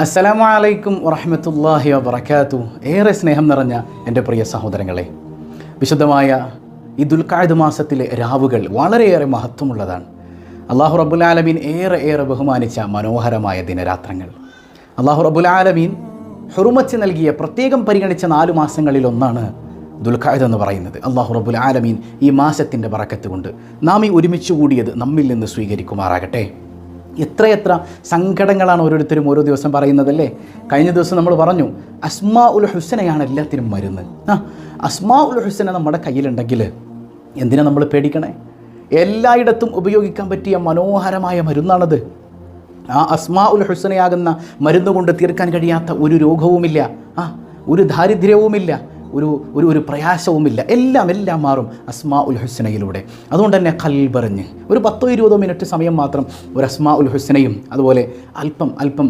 അസ്സലാമു അലൈക്കും വറഹ്മത്തുള്ളാഹി വബറകാതുഹു. ഏറെ സ്നേഹം നിറഞ്ഞ എൻ്റെ പ്രിയ സഹോദരങ്ങളെ, വിശുദ്ധമായ ഈ ദുൽഖഅദ് മാസത്തിലെ രാവുകൾ വളരെയേറെ മഹത്വമുള്ളതാണ്. അല്ലാഹു റബ്ബുൽ ആലമീൻ ഏറെ ബഹുമാനിച്ച മനോഹരമായ ദിനരാത്രങ്ങൾ. അല്ലാഹു റബ്ബുൽ ആലമീൻ ഹുറുമത്ത് നൽകിയ പ്രത്യേകം പരിഗണിച്ച 4 മാസങ്ങളിലൊന്നാണ് ദുൽഖഅദ് എന്ന് പറയുന്നത്. അല്ലാഹു റബ്ബുൽ ആലമീൻ ഈ മാസത്തിൻ്റെ ബറക്കത്ത് കൊണ്ട് നാം ഈ ഒരുമിച്ച് കൂടിയത് നമ്മിൽ നിന്ന് സ്വീകരിക്കുമാറാകട്ടെ. എത്രയെത്ര സങ്കടങ്ങളാണ് ഓരോരുത്തരും ഓരോ ദിവസം പറയുന്നതല്ലേ. കഴിഞ്ഞ ദിവസം നമ്മൾ പറഞ്ഞു, അസ്മാ ഉൽ ഹുസ്നയാണ് എല്ലാത്തിനും മരുന്ന്. അസ്മാ ഉൽ ഹുസ്ന നമ്മുടെ കയ്യിലുണ്ടെങ്കിൽ എന്തിനാ നമ്മൾ പേടിക്കണേ? എല്ലായിടത്തും ഉപയോഗിക്കാൻ പറ്റിയ മനോഹരമായ മരുന്നാണത്. ആ അസ്മാ ഉൽ ഹുസ്നയാകുന്ന മരുന്ന് കൊണ്ട് തീർക്കാൻ കഴിയാത്ത ഒരു രോഗവുമില്ല, ഒരു ദാരിദ്ര്യവുമില്ല, ഒരു പ്രയാസവുമില്ല. എല്ലാം മാറും അസ്മാ ഉൽ ഹുസ്നയിലൂടെ. അതുകൊണ്ട് തന്നെ ഖൽബറിഞ്ഞ് ഒരു 10-20 മിനിറ്റ് സമയം മാത്രം ഒരു അസ്മാ ഉൽ ഹുസ്നയും അതുപോലെ അല്പം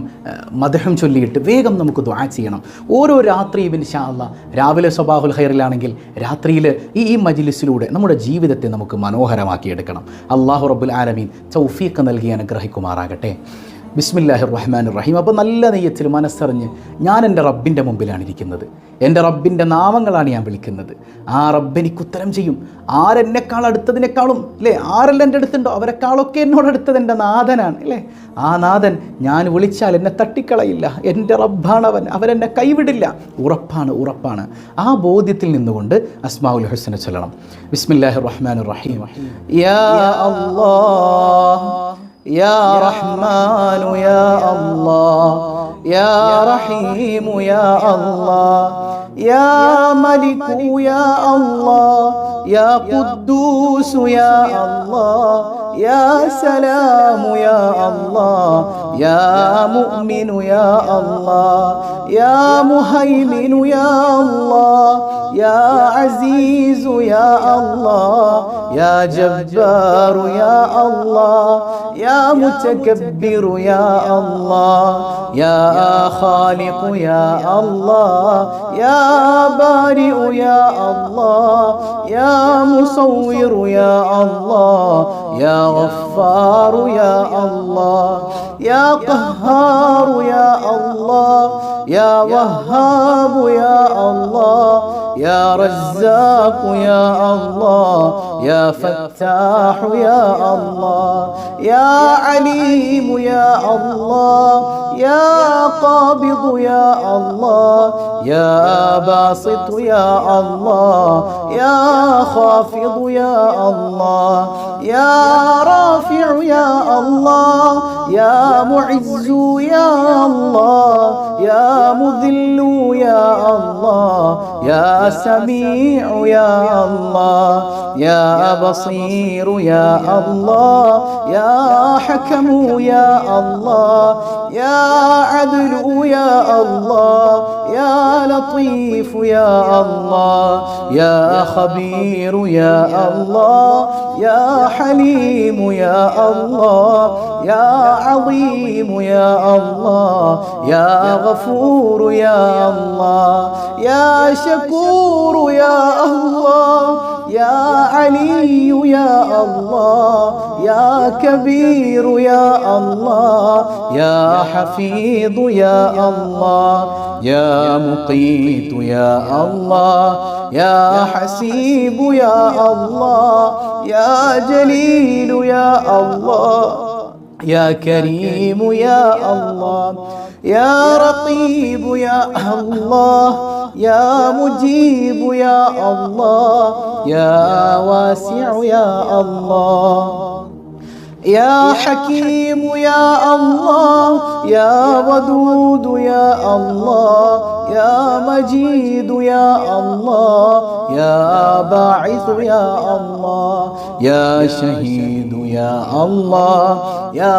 മദ്ഹും ചൊല്ലിയിട്ട് വേഗം നമുക്ക് ദുആ ചെയ്യണം. ഓരോ രാത്രിയും ഇൻഷാ അല്ലാഹ്, രാവിലെ സ്വബാഹുൽ ഖൈറിലാണെങ്കിൽ രാത്രിയിൽ ഈ മജ്ലിസിലൂടെ നമ്മുടെ ജീവിതത്തെ നമുക്ക് മനോഹരമാക്കിയെടുക്കണം. അല്ലാഹു റബ്ബുൽ ആലമീൻ തൗഫീഖ് നൽകി അനുഗ്രഹിക്കുമാറാകട്ടെ. ബിസ്മില്ലാഹിർ റഹ്മാനിർ റഹീം. അപ്പോൾ നല്ല നെയ്യത്തിൽ മനസ്സറിഞ്ഞ് ഞാൻ എൻ്റെ റബ്ബിൻ്റെ മുമ്പിലാണ് ഇരിക്കുന്നത്, എൻ്റെ റബ്ബിൻ്റെ നാമങ്ങളാണ് ഞാൻ വിളിക്കുന്നത്. ആ റബ്ബ് എനിക്ക് ഉത്തരം ചെയ്യും. ആരെന്നെക്കാൾ അടുത്തതിനേക്കാളും അല്ലേ, ആരെല്ലാം എൻ്റെ അടുത്തുണ്ടോ അവരെക്കാളൊക്കെ എന്നോട് അടുത്തത് എൻ്റെ നാഥനാണ് അല്ലേ. ആ നാഥൻ ഞാൻ വിളിച്ചാൽ എന്നെ തട്ടിക്കളയില്ല. എൻ്റെ റബ്ബാണ് അവരെന്നെ കൈവിടില്ല. ഉറപ്പാണ്. ആ ബോധ്യത്തിൽ നിന്നുകൊണ്ട് അസ്മാഉൽ ഹുസ്ന ചൊല്ലണം. ബിസ്മില്ലാഹിർ റഹ്മാനിർ റഹീം. യാ അല്ലാഹ് യാ റഹ്മാനു യാ അല്ലാഹ് യാ റഹീമു യാ അല്ലാഹ് യാ മലികു യാ അല്ലാഹ് യാ ഖുദ്ദൂസ് യാ അല്ലാഹ് യാ സലാമു യാ അല്ലാഹ് യാ മുഅ്മിനു യാ അല്ലാഹ് യാ മുഹൈമിനു യാ അല്ലാഹ് യാ അസീസു യാ അല്ലാഹ് യാ ജബ്ബാറു യാ അല്ലാഹ് യാ മുതകബ്ബിറു യാ അല്ലാഹ് യാ ഖാലിഖു യാ അല്ലാഹ് യാ ബാരിഉ യാ അല്ലാഹ് യാ മുസവ്വിറു യാ അല്ലാഹ് യാ ഗഫാറു യാ അല്ലാഹ് യാ ഖഹാറു യാ അല്ലാഹ് യാ വഹ്ഹാബു യാ അല്ലാഹ് യാ റസ്സാഖു യാ അല്ലാഹ് യാ ഫത്താഹു യാ അല്ലാഹ് യാ അലീമു യാ അല്ലാഹ് യാ ഖാബിദു യാ അല്ലാഹ് യാ ബാസിതു യാ അല്ലാഹ് യാ ഖാഫിദു യാ അല്ലാഹ് യാ റാഫിഉ യാ അല്ലാഹ് യാ മുഇസ്സു യാ അല്ലാഹ് യാ മുദില്ലു യാ അല്ലാഹ് യാ സമീഉ യാ അല്ലാഹ് യാ ബസീറു യാ അല്ലാഹ് യാ ഹകമു യാ അല്ലാഹ് യാ അദ്ലു യാ അല്ലാഹ് യാ ലത്തീഫു യാ അല്ലാഹ് യാ ഖബീറു യാ അല്ലാഹ് യാ ഹലീമു യാ അല്ലാഹ് യാ അളീമു യാ അല്ലാഹ് യാ ഗഫൂറു യാ അല്ലാഹ് യാ ശകൂറു യാ അല്ലാഹ് യാ അലിയ്യു യാ അല്ലാഹ് യാ കബീറു യാ അല്ലാഹ് യാ ഹഫീദു യാ അല്ലാഹ് യാ മുഖീതു യാ അല്ലാഹ് യാ ഹസീബു യാ അല്ലാഹ് യാ ജലീലു യാ അല്ലാഹ് യാ കരീമു യാ അല്ലാഹ് യാ റഖീബു യാ അല്ലാഹ് യാ മുജീബു യാ അല്ലാഹ് യാ വാസിഉ യാ അല്ലാഹ് യാ ഹകീമു യാ അല്ലാഹ് യാ വദൂദു യാ അല്ലാഹ് യാ മജീദു യാ അല്ലാഹ് യാ ബാഇസു യാ അല്ലാഹ് യാ ഷഹീദു യാ അല്ലാഹ് യാ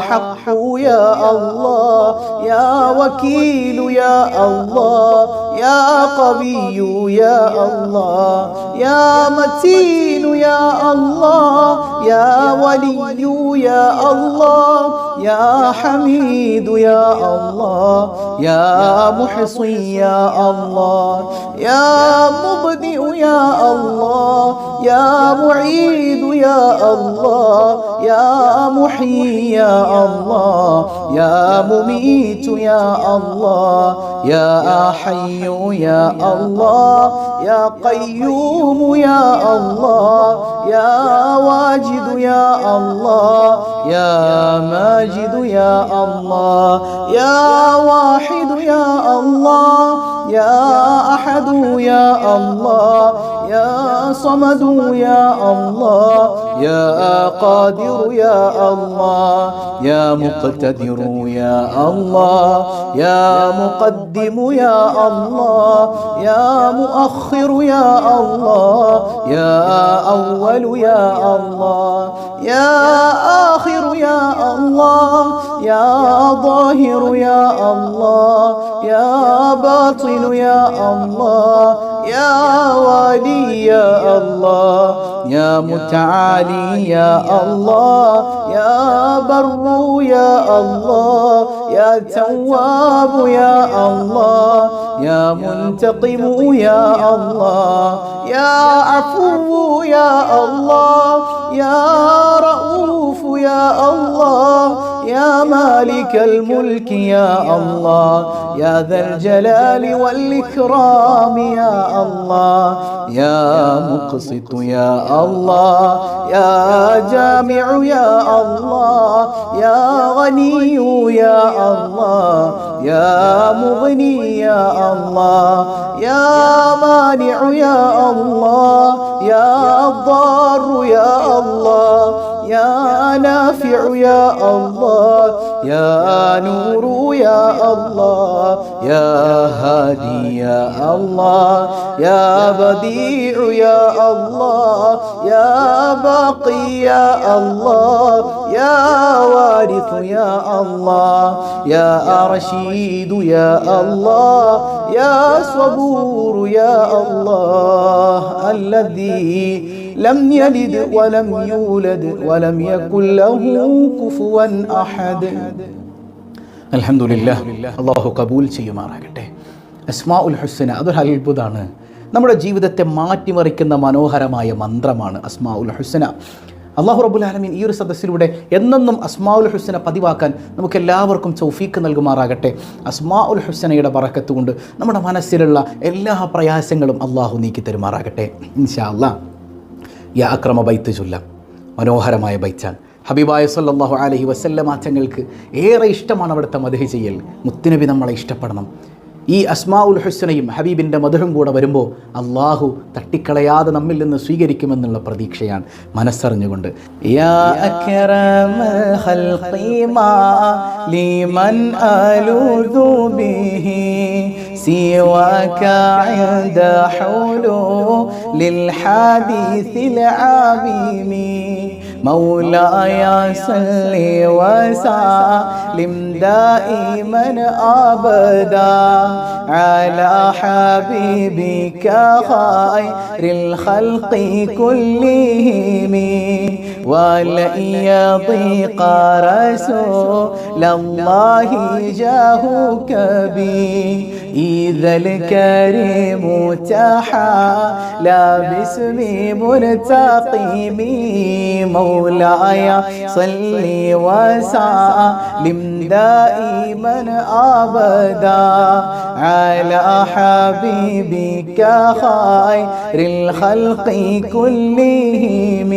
ഹഖ്ഖു യാ അല്ലാഹ് യാ വകീലു യാ അല്ലാഹ് യാ ഖവിയ്യു യാ അല്ലാഹ് യാ മതീനു യാ അല്ലാഹ് യാ വലിയ്യു يا الله يا حميد يا الله يا محصي يا الله يا مبدئ يا الله يا معيد يا الله يا محيي يا الله يا مميت يا الله يا حي يا الله يا قيوم يا الله يا واجد يا الله يا ماجد يا الله يا واحد يا الله يا أحد يا الله يا صمد يا الله يا قادر يا الله يا مقتدر يا الله يا مقدم يا الله يا مؤخر يا الله يا أول يا الله يا آخر يا الله يا ظاهر يا الله يا باطن يا الله يا والي يا الله يا متعالي يا الله يا بر يا الله يا تواب يا الله يا منتقم يا الله يا عفو يا الله يا رؤوف يا الله يا مالك الملك يا الله يا ذا الجلال والإكرام يا الله يا مقسط يا الله يا جامع يا الله يا غني يا الله يا مغني يا الله يا مانع يا الله يا ضار يا الله يا نافع يا الله يا نور يا الله يا هادي يا الله يا بديع يا الله يا باقي يا الله يا وارث يا الله يا رشيد يا الله يا صبور يا الله الذي لم يلد ولم يولد ولم يكن له كفوا أحد. അൽഹംദുലില്ലാഹ്, അല്ലാഹു കബൂൽ ചെയ്യുമാറാകട്ടെ. അസ്മാഉൽ ഹുസ്ന അതൊരു അത്ഭുതമാണ്. നമ്മുടെ ജീവിതത്തെ മാറ്റിമറിക്കുന്ന മനോഹരമായ മന്ത്രമാണ് അസ്മാഉൽ ഹുസ്ന. അല്ലാഹു റബ്ബുൽ ആലമീൻ ഈ ഒരു സദസ്സിലൂടെ എന്നെന്നും അസ്മാഉൽ ഹുസ്ന പതിവാക്കാൻ നമുക്ക് എല്ലാവർക്കും തൗഫീക്ക് നൽകുമാറാകട്ടെ. അസ്മാഉൽ ഹുസ്നയുടെ ബറക്കത്ത് കൊണ്ട് നമ്മുടെ മനസ്സിലുള്ള എല്ലാ പ്രയാസങ്ങളും അല്ലാഹു നീക്കി തരുമാറാകട്ടെ ഇൻഷാ അല്ലാഹ്. യാ അക്രമ ബൈത്ത് ചൊല്ലാം മനോഹരമായ ബൈറ്റാൻ. ഹബീബായ സല്ലല്ലാഹു അലൈഹി വസല്ലമ തങ്ങൾക്ക് ഏറെ ഇഷ്ടമാണ് അവിടുത്തെ മദ്ഹ് ചെയ്യൽ. മുത്തുനബി നമ്മളെ ഇഷ്ടപ്പെടണം. ഈ അസ്മാഉൽ ഹുസ്നയും ഹബീബിൻ്റെ മദ്ഹും കൂടെ വരുമ്പോൾ അള്ളാഹു തട്ടിക്കളയാതെ നമ്മിൽ നിന്ന് സ്വീകരിക്കുമെന്നുള്ള പ്രതീക്ഷയാണ് മനസ്സറിഞ്ഞുകൊണ്ട്. യാ അക്രമൽ ഖൽഖി മാ ലിമൻ അലൂദു ബിഹി സിവാക ഇൻദ ഹുലൂലിൽ ഹദീസിൽ ആബിമി مولاي صل وسلم دائما أبدا على حبيبك خير الخلق كلهم ولن يضيق رسول الله جاهك بي إذا الكريم تحالى باسم منتقم مولاي صل وسلم دائما أبدا على حبيبك خير الخلق كلهم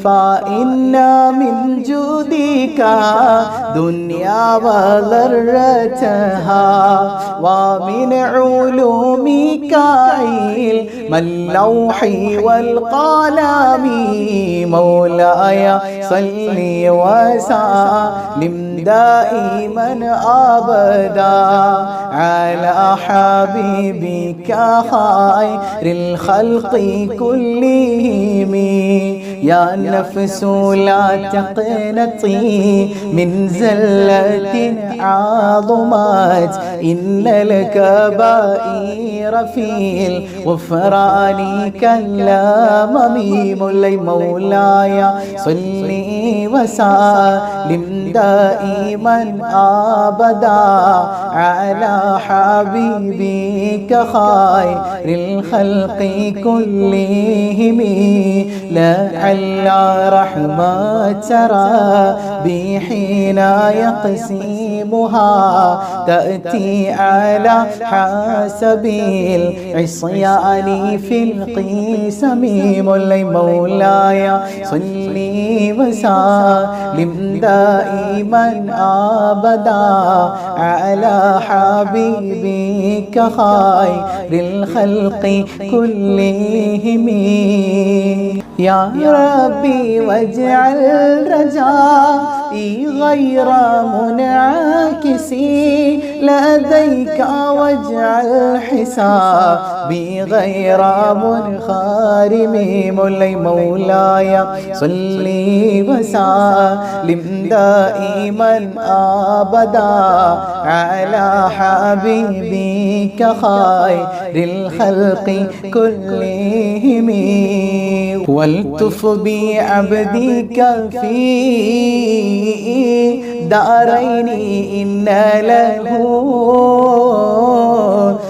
فإن من جودك دنيا وضرتها ومن علومك علم اللوح والقلم مولاي صل وسلم دائما أبدا على حبيبك خير الخلق كلهم يا نفس لا تقنطي من زلة عظمت إن الكبائر في الغفران كالأمم مولاي صلي وسلم دائما أبدا على حبيبك خير الخلق كلهم لعل رحمة ربي حين يقسمها تأتي على حسب العصيان في القسم مولاي صلي وسلم دائما أبدا على حبيبك خير الخلق كلهم يا ربي واجعل رجائي غير منعكس لديك واجعل حسابي غير منخرم مولاي صلي وسلم دائما أبدا على حبيبك خير الخلق كلهم والتف بعبدك في دارين إن له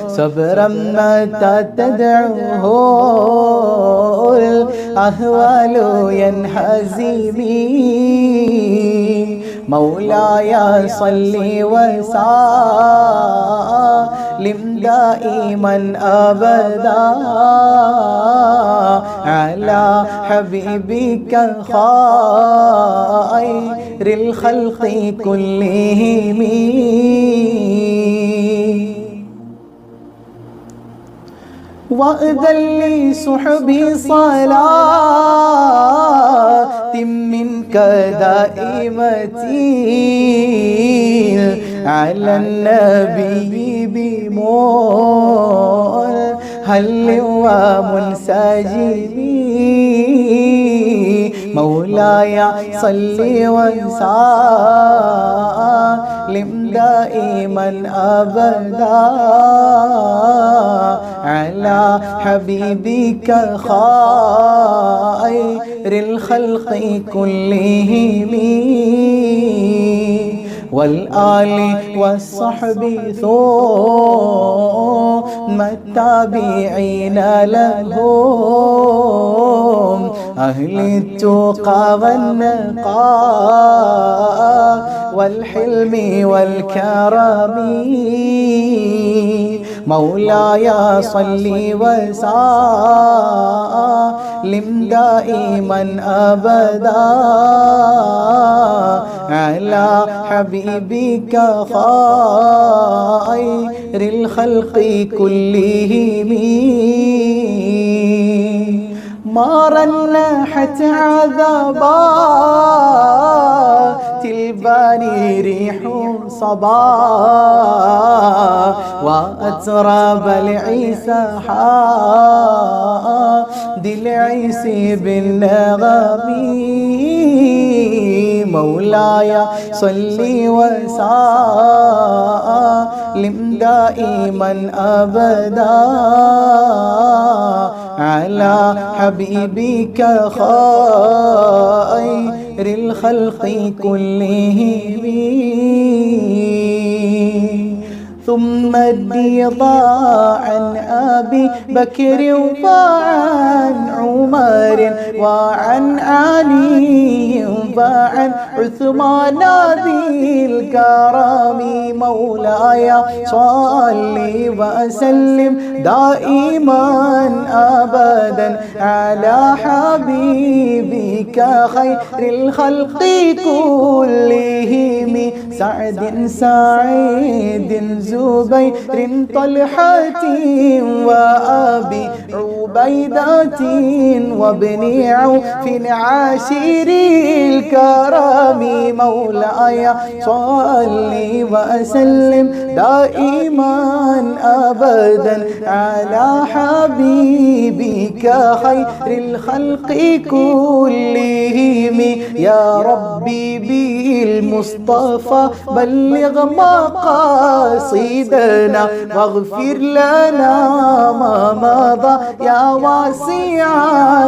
صبرا متى تدعوه الأهوال ينهزمي مولاي صل وسلم دائما أبدا على حبيبك خير الخلق كلهم وأذن لي صحبي صلاة منك دائمتي على النبي بمول هل ومنسجمي مولاي صل وسلم دائما أبدا على حبيبك خير الخلق كلهم والآل والصحب ثم التابعين لهم أهل التقى والنقاء والحلم والكرم مولاي صل وسلم دائما أبدا على حبيبك خير الخلق كلهم ما رنحت عذابات الباني ريح صبا وأتراب العيسى حادي العيس بالنغم مولاي صل وسلم دائما أبدا على حبيبك خير الخلق كلهم ثم الرضا عن أبي بكر وعن عمر وعن علي وعن عثمان ذي الكرم مولاي صل وسلم دائما أبدا على حبيبك خير الخلق كلهم سعد سعيد زبير طلحة وأبي عبيدة وابن عوف عاشر الكرام مولاي صل وسلم دائما أبدا على حبيبك خير الخلق كلهم يا ربي بالمصطفى بلغ مقاصدنا واغفر لنا ما مضى يا واسع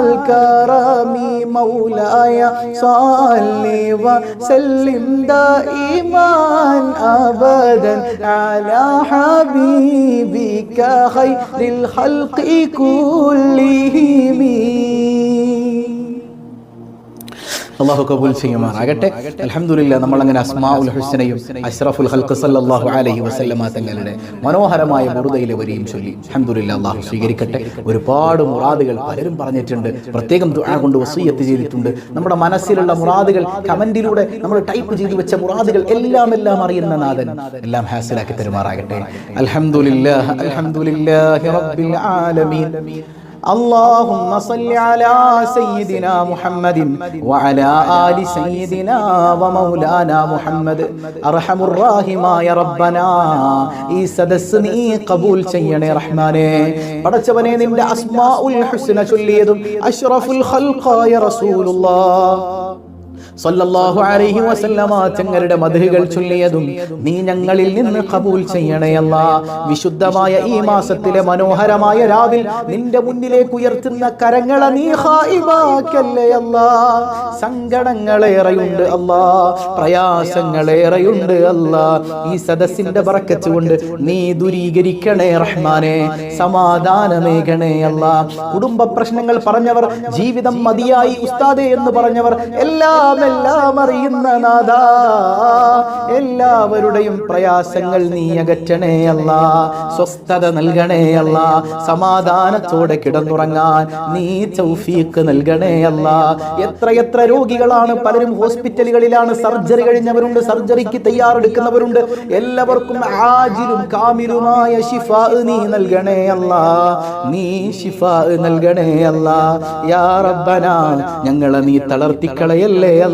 الكرم مولاي صل وسلم دائما أبدا على حبيبك خير الخلق كلهم. അള്ളാഹു കബൂൽ ചെയ്യുമാറാകട്ടെ. അൽഹംദുലില്ലാ, നമ്മളങ്ങനെ അസ്മാഉൽ ഹുസ്നയും അഷ്റഫുൽ ഖൽഖ് സല്ലല്ലാഹു അലൈഹി വസല്ലമ തങ്ങളുടെ മനോഹരമായ ബുറുദയിലെ വരിയും ചൊല്ലി അൽഹംദുലില്ലാ. അള്ളാഹു സ്വീകരിക്കട്ടെ. ഒരുപാട് മുറാദുകൾ പലരും പറഞ്ഞിട്ടുണ്ട്, പ്രത്യേകം ദുആ കൊണ്ട് വസിയ്യത്ത് ചെയ്തിട്ടുണ്ട്. നമ്മുടെ മനസ്സിലുള്ള മുറാദുകൾ കമന്റിലൂടെ നമ്മൾ ടൈപ്പ് ചെയ്തു വെച്ച മുറാദുകൾ എല്ലാം അറിയുന്ന നാഥൻ എല്ലാം ഹാസിലാക്കി തരുമാറാകട്ടെ. അൽഹംദുലില്ലാ അൽഹംദുലില്ലാഹി റബ്ബിൽ ആലമീൻ. اللهم صل على سيدنا محمد وعلى آل سيدنا ومولانا محمد. أرحم الراحماയ റബ്ബനാ, ഈ സദസ്സ് നീ കബൂൽ ചെയ്യണേ റഹ്മാനേ. പടച്ചവനെ, നിന്റെ അസ്മാഉൽ ഹുസ്ന ചൊല്ലിയതും അഷ്റഫുൽ ഖൽഖായ റസൂലുള്ളാഹ് സല്ലല്ലാഹു അലൈഹി വസല്ലമ തങ്ങളുടെ മദ്ഹുകൾ ചൊല്ലിയതും നീ ഞങ്ങളിൽ നിന്ന് ഖബൂൽ ചെയ്യണേ അല്ലാഹ്. വിശുദ്ധമായ ഈ മാസത്തിലെ മനോഹരമായ രാവിൽ നിന്റെ മുന്നിലേക്ക് ഉയർത്തുന്ന കരങ്ങളെ നീ ഖായിബാക്കല്ലേ അല്ലാഹ്. സങ്കടങ്ങളേറെയുണ്ട് അല്ലാഹ്, പ്രയാസങ്ങളേറെയുണ്ട് അല്ലാഹ്. ഈ സദസ്സിന്റെ ബറക്കത്ത് കൊണ്ട് നീ ദൂരീകരിക്കണേ റഹ്മാനേ, സമാധാനമേകണേ അല്ലാഹ്. കുടുംബ പ്രശ്നങ്ങൾ പറഞ്ഞവർ, ജീവിതം മതിയായി ഉസ്താദേ എന്ന് പറഞ്ഞവർ എല്ലാം അറിയുന്ന നാഥാ, എല്ലാവരുടെയും പ്രയാസങ്ങൾ നീ അകറ്റണേ അല്ലാഹ്. സ്വസ്ഥത നൽകണേ അല്ലാഹ്. സമാധാനത്തോടെ കിടന്നുറങ്ങാൻ നീ തൗഫീഖ് നൽകണേ അല്ലാഹ്. എത്ര രോഗികളാണ്, പലരും ഹോസ്പിറ്റലുകളിലാണ്. സർജറി കഴിഞ്ഞവരുണ്ട്, സർജറിക്ക് തയ്യാറെടുക്കുന്നവരുണ്ട്. എല്ലാവർക്കും ആജിലും കാമിലുമായ ശിഫാ നീ നൽകണേ അല്ലാഹ്. നീ ശിഫാ നൽകണേ അല്ലാഹ്. യാ റബ്ബനാ, ഞങ്ങളെ നീ തളർത്തിക്കളയല്ലേ അല്ലാഹ്.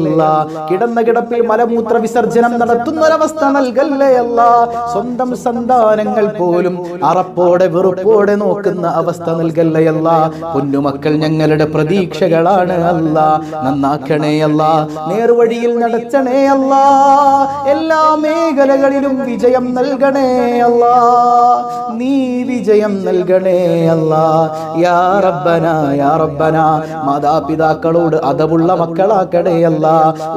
കിടന്ന കിടപ്പിൽ മലമൂത്ര വിസർജനം നടത്തുന്നൊരവസ്ഥ നൽകല്ലേ അല്ലാഹ്. സ്വന്തം സന്താനങ്ങൾ പോലും അറപ്പോടെ വെറുപ്പോടെ നോക്കുന്ന അവസ്ഥ നൽകല്ലേ അല്ലാഹ്. പൊന്നുമക്കൾ ഞങ്ങളുടെ പ്രതീക്ഷകളാണ് അല്ലാഹ്. നന്നാക്കണേ അല്ലാഹ്, നേർവഴിയിൽ നടത്തണേ അല്ലാഹ്. എല്ലാ മേഖലകളിലും വിജയം നൽകണേ അല്ലാഹ്. നീ വിജയം നൽകണേ അല്ലാഹ്. യാ റബ്ബനാ യാ റബ്ബനാ, മാതാപിതാക്കളോട് അദബുള്ള മക്കളാക്കണേ അല്ലാഹ്.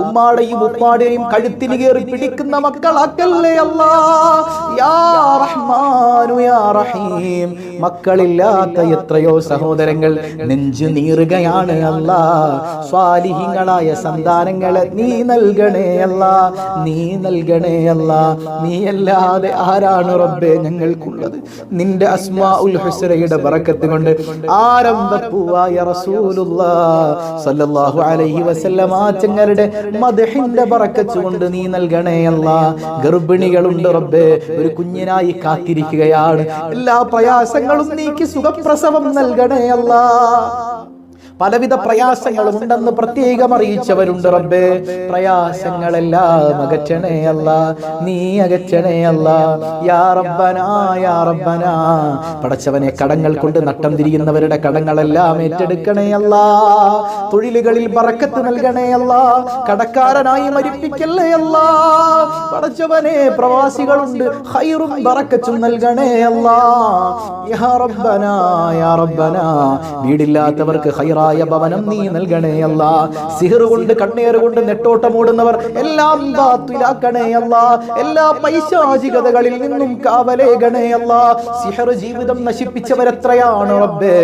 ഉമ്മാടെയും ഉപ്പാടെയും കഴുത്തിന് കയറി പിടിക്കുന്ന മക്കളാക്കല്ലേ അല്ലാഹ്. യാ റഹ്മാനു യാ റഹീം, മക്കളില്ലാത്ത എത്രയോ സഹോദരങ്ങൾ നെഞ്ചു നീറുകയാണ് അല്ലാഹ്. സ്വാലിഹീങ്ങളായ സന്താനങ്ങളെ നീ നൽകണേ അല്ലാഹ്. നീ നൽകണേ അല്ലാഹ്. നീ അല്ലാതെ ആരാണ് റബ്ബേ ഞങ്ങൾക്കുള്ളത്? നിന്റെ അസ്മാഉൽ ഹുസ്നയുടെ ബറക്കത്ത് കൊണ്ട് ആരംഭപ്പൂവായ റസൂലുള്ളാഹ് സല്ലല്ലാഹു അലൈഹി വസല്ലമ തങ്ങളുടെ മദ്ഹിന്റെ ബറക്കത്ത് കൊണ്ട് നീ നൽകണേ അല്ലാഹ്. ഗർഭിണികളുണ്ട് റബ്ബേ, ഒരു കുഞ്ഞിനായി കാത്തിരിക്കുകയാണ്. എല്ലാ പ്രയാസങ്ങളും നീക്കി സുഖപ്രസവം നൽകണേ അല്ലാഹ്. പലവിധ പ്രയാസങ്ങളും ഉണ്ടെന്ന് പ്രത്യേകം അറിയിച്ചവരുണ്ട് റബ്ബേ. പ്രയാസങ്ങളെല്ലാം അകറ്റണേ അല്ലാഹ്. നീ അകറ്റണേ അല്ലാഹ്. യാ റബ്ബനാ യാ റബ്ബനാ, പടച്ചവനെ, കടങ്ങൾ കൊണ്ട് നട്ടം തിരിയുന്നവരുടെ കടങ്ങളെല്ലാം ഏറ്റെടുക്കണേ അല്ലാഹ്. തൊഴിലുകളിൽ ബറക്കത്ത് നൽകണേ അല്ലാഹ്. കടക്കാരനായി മരിപ്പിക്കല്ലേ അല്ലാഹ്. പടച്ചവനെ, പ്രവാസികളുണ്ട്, ഖൈറും ബറക്കത്തും നൽകണേ അല്ലാഹ്. യാ റബ്ബനാ യാ റബ്ബനാ, വീടില്ലാത്തവർക്ക് ഖൈറായ ഭവനം നീ നൽകണേ അല്ലാഹ്. സിഹർ കൊണ്ട്, കണ്ണേറ് കൊണ്ട് നെട്ടോട്ടമോടുന്നവർ എല്ലാം ബാത്തിലാക്കണേ അല്ലാഹ്. എല്ലാ പൈശാചികതകളിൽ നിന്നും കാവലേകണേ അല്ലാഹ്. സിഹർ ജീവിതം നശിപ്പിച്ചവരെത്രയാണ് റബ്ബേ,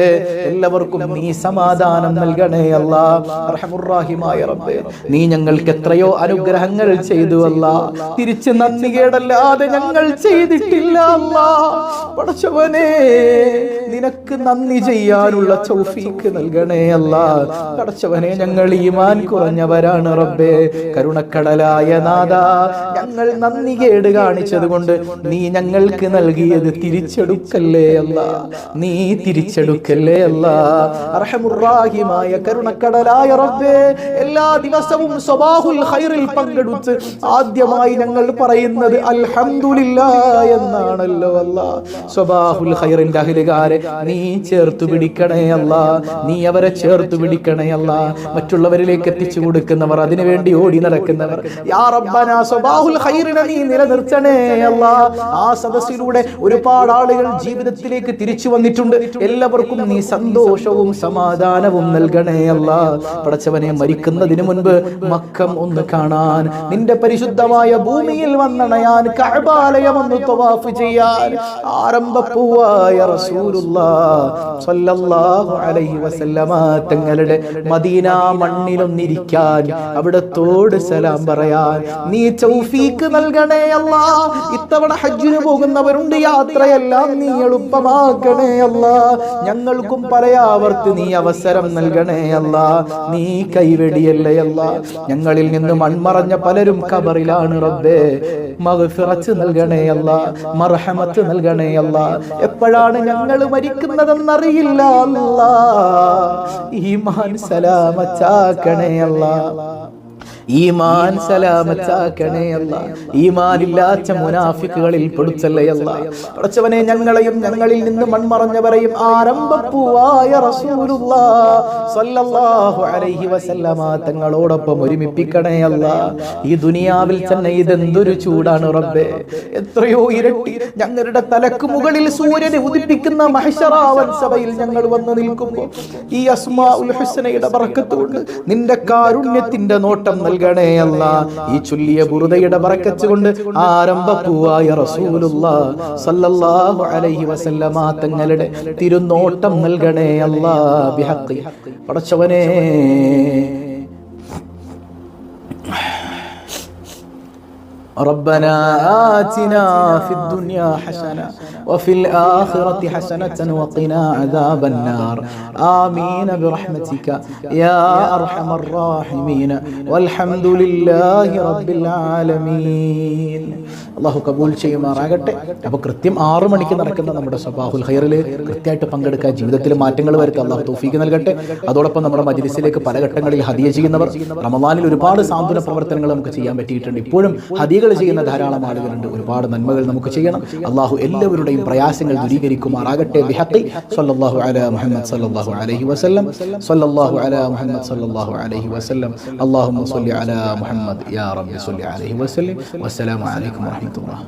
എല്ലാവർക്കും നീ സമാധാനം നൽകണേ അല്ലാഹ്. അർഹമുർ റഹീമായ റബ്ബേ, നീ ഞങ്ങൾക്ക് എത്രയോ അനുഗ്രഹങ്ങൾ ചെയ്തു അല്ലാഹ്. തിരിച്ച് നന്ദികേടല്ലാതെ ഞങ്ങൾ ചെയ്തിട്ടില്ല അല്ലാഹ്. പടച്ചവനെ, നിനക്ക് നന്ദി ചെയ്യാനുള്ള തൗഫീഖ് നൽകണേ അല്ലാ. പടച്ചവനെ ഞങ്ങൾ ഈമാൻ കുറഞ്ഞവരാണ് റബ്ബേ. കരുണക്കടലായ നാഥ, ഞങ്ങൾ നന്ദി കേട് കാണിച്ചത് കൊണ്ട് നീ ഞങ്ങൾക്ക് നൽകിയത് തിരിച്ചെടുക്കല്ലേ അല്ലാ, നീ തിരിച്ചെടുക്കല്ലേ അല്ലാ. അർഹമുർറാഹിമായ കരുണക്കടലായ റബ്ബേ, എല്ലാ ദിവസവും സ്വബാഹുൽ ഖൈറിൽ പങ്കെടുത്ത് ആദ്യമായി ഞങ്ങൾ പറയുന്നത് അൽഹംദുലില്ലാഹ് എന്നാണല്ലോ അല്ലാ. സ്വബാഹുൽ ഖൈറിന്റെ അഹ്ലുകാരെ നീ ചേർത്തു പിടിക്കണേ അല്ലാ, നീ അവരെ ചേർത്തു പിടിക്കണേ അല്ലാ. മറ്റുള്ളവരിലേക്ക് എത്തിച്ചു കൊടുക്കുന്നവർ, അതിനുവേണ്ടി ഓടി നടക്കുന്നവർ, യാ റബ്ബനാ സ്വബാഹുൽ ഖൈറിനെ നീ നിലനിർത്തണേ അല്ലാ. ആ സദസ്സിലൂടെ ഒരുപാട് ആളുകൾ ജീവിതത്തിലേക്ക് തിരിച്ചു വന്നിട്ടുണ്ട്. എല്ലാവർക്കും നീ സന്തോഷവും സമാധാനവും നൽകണേ അല്ലാ. പടച്ചവനെ, മരിക്കുന്നതിന് മുൻപ് മക്കം ഒന്ന് കാണാൻ, നിന്റെ പരിശുദ്ധമായ ഭൂമിയിൽ വന്നണയാൻ, കഅബാലയം ഒന്ന് തവാഫ് ചെയ്യാൻ ആരംഭപ്പൂവായ റസൂലുള്ളാഹ് സ്വല്ലല്ലാഹു അലൈഹി വസല്ലമ തങ്ങളുടെ മദീന മണ്ണിലൊന്നിരിക്കാൻ, അവിടത്തോട് സലാം പറയാൻ നീ തൗഫീഖ് നൽകണേ അല്ലാ. ഇത്തവണ ഹജ്ജിന് പോകുന്നവരുണ്ട്, യാത്രയെല്ലാം നീ എളുപ്പമാക്കണേ അല്ലാ. ഞങ്ങൾക്കും പറയാവർത്ത് നീ അവസരം നൽകണേ അല്ലാ, നീ കൈവെടിയല്ലേ അല്ലാ. ഞങ്ങളിൽ നിന്ന് മൺമറഞ്ഞ പലരും ഖബറിലാണ് റബ്ബേ, മഗ്ഫിറത്ത് നൽകണേ അല്ലാ, മർഹമത്ത് നൽകണേ അല്ലാ. എപ്പോഴാണ് ഞങ്ങൾ മരിക്കുന്നതെന്നറിയില്ല അല്ലാ. ഈമാൻ സലാമത്താക്കണേ അല്ലാ, ഈമാൻ സലാമത്താക്കണേ അല്ലാ. ഈമാനില്ലാത്ത മുനാഫിക്കുകളിൽ പെടുത്തല്ലേ അല്ലാ. പടച്ചവനെ, ഞങ്ങളെയും ഞങ്ങളിൽ നിന്ന് മൺമറഞ്ഞവരെയും ആരംഭപ്പൂവായ റസൂലുള്ളാഹ് സ്വല്ലല്ലാഹു അലൈഹി വസല്ലമ തങ്ങളോടൊപ്പം ഒരുമിപ്പിക്കണേ അല്ലാ. ഈ ദുനിയാവിൽ തന്നെ ഇതെന്തൊരു ചൂടാണ് റബ്ബേ, എത്രയോ ഇരട്ടി ഞങ്ങളുടെ തലക്ക് മുകളിൽ സൂര്യനെ ഉദിപ്പിക്കുന്ന മഹ്ശറാവൻ സഭയിൽ ഞങ്ങൾ വന്നു നിൽക്കുമ്പോൾ ഈ അസ്മാഉൽ ഹുസ്നയുടെ ബറക്കത്ത് കൊണ്ട് നിന്റെ കാരുണ്യത്തിന്റെ നോട്ടം നൽകണേ അല്ലാ. ഈ ചൊല്ലിയ ബുർദയുടെ ബറക്കത്ത് കൊണ്ട് ആരംഭപ്പൂവായ റസൂലുള്ളാഹ് സ്വല്ലല്ലാഹു അലൈഹി വസല്ലമ തങ്ങളുടെ തിരുനോട്ടം നൽകണേ അല്ലാ. ബിഹഖി പടച്ചവനെ, ربنا آتنا في الدنيا حسنة وفي الآخرة حسنة وقنا عذاب النار آمين برحمتك يا أرحم الراحمين والحمد لله رب العالمين. അള്ളാഹു കബൂൽ ചെയ്യുമാറാകട്ടെ. അപ്പോൾ കൃത്യം 6 മണിക്ക് നടക്കുന്ന നമ്മുടെ സ്വബാഹുൽ ഖൈറിൽ കൃത്യമായിട്ട് പങ്കെടുക്കാൻ, ജീവിതത്തിൽ മാറ്റങ്ങൾ വരുത്താൻ അള്ളാഹു തൗഫീഖ് നൽകട്ടെ. അതോടൊപ്പം നമ്മുടെ മജ്ലിസിലേക്ക് പല ഘട്ടങ്ങളിൽ ഹദിയ ചെയ്യുന്നവർ, റമദാനിൽ ഒരുപാട് സാന്ത്വന പ്രവർത്തനങ്ങൾ നമുക്ക് ചെയ്യാൻ പറ്റിയിട്ടുണ്ട്. ഇപ്പോഴും ഹദിയകൾ ചെയ്യുന്ന ധാരാളം ആളുകളുണ്ട്. ഒരുപാട് നന്മകൾ നമുക്ക് ചെയ്യണം. അള്ളാഹു എല്ലാവരുടെയും പ്രയാസങ്ങൾ ദൂരീകരിക്കുമാറാകട്ടെ. ബിഹഖി സ്വല്ലല്ലാഹു അലാ മുഹമ്മദ് സ്വല്ലല്ലാഹു അലൈഹി വസല്ലം, സ്വല്ലല്ലാഹു അലാ മുഹമ്മദ് സ്വല്ലല്ലാഹു അലൈഹി വസല്ലം. അല്ലാഹുമ്മ സ്വല്ലി അലാ മുഹമ്മദ് യാ റബ്ബി സ്വല്ലി അലൈഹി വസല്ലം. വസ്സലാമു അലൈക്കും വറഹ്മത്തുള്ളാഹി.